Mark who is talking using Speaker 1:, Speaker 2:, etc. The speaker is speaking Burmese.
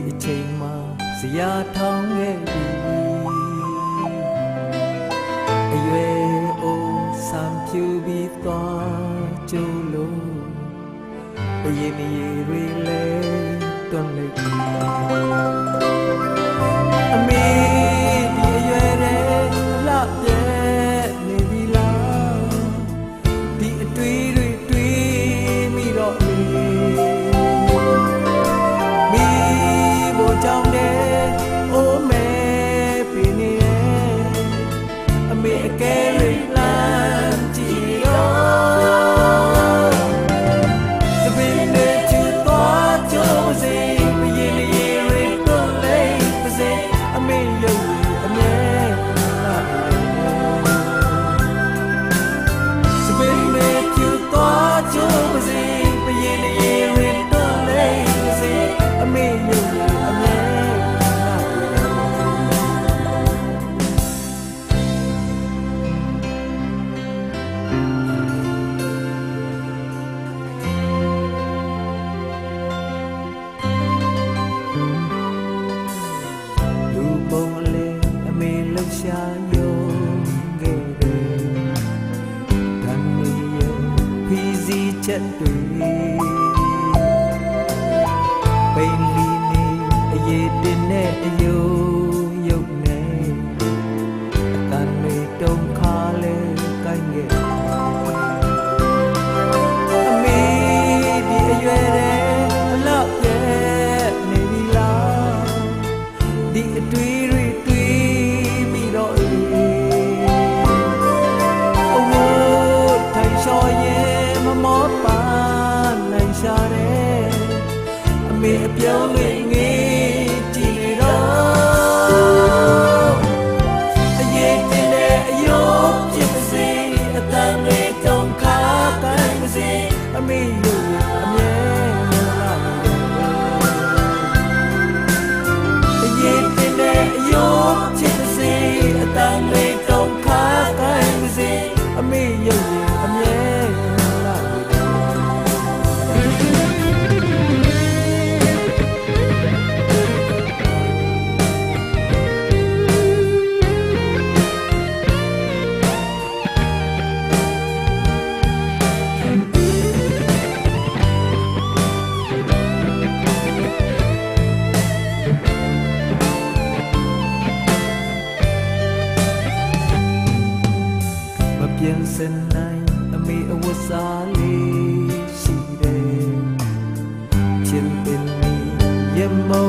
Speaker 1: အချိန်မှာဇရာထောင်းခဲ့ပြီအရွယ်အိုးဆံဖြူပြီးသွားကြလို့အရင်ရေတွေလဲတွန်းလိုက်ပြီအမေဒီအရွယ်ရဲ့လှပြဲနေပြီလားဒီအတွေ့တွေတွေ့မိတော့လေမိဖို့ကြောင့်တဲ့အိုးမဲပြင်းနေရဲ့အမေအကဲတွေလမ်းကြည့်တော့သပင်းတွေချူသွားကြိုးစိမရင်ရေတွေတွန်းလိုက်ပါစေအမေရုပ်အမြဲလာသပင်းတွေချူသွားကြိုးစိမရင်ရေတွေတွန်းလိုက်ပါစေအမေရုပ်အမြဲရှာယုံခဲ့တယ်ဓာတ်မီရဲ့ဖီစီချက်တွေပိန်လီနေအရေးတင်နဲ့အယုံယုံနေအတန်တွေတုံးခါလဲကိုင်းခဲ့အမေဒီအရွယ်တဲ့အလောက်ပြဲနေပြီလားဒီအတွေ့တွေအမေအပြောင်းလဲငေးကြည့်နေတော့အရေးတင်တဲ့အယုံဖြစ်ပါစေအတန်လေးတုံးခါတိုင်းပါစေအမေရုပ်အမြဲလာအရေးတင်တဲ့အယုံဖြစ်ပါစေအတန်လေးတုံးခါတိုင်းပါစေအမေရုပ်အမြဲပြန်စနိုင်အမေအဝတ်စားလေးရှိတယ်ချင်းပင်မီရမုံ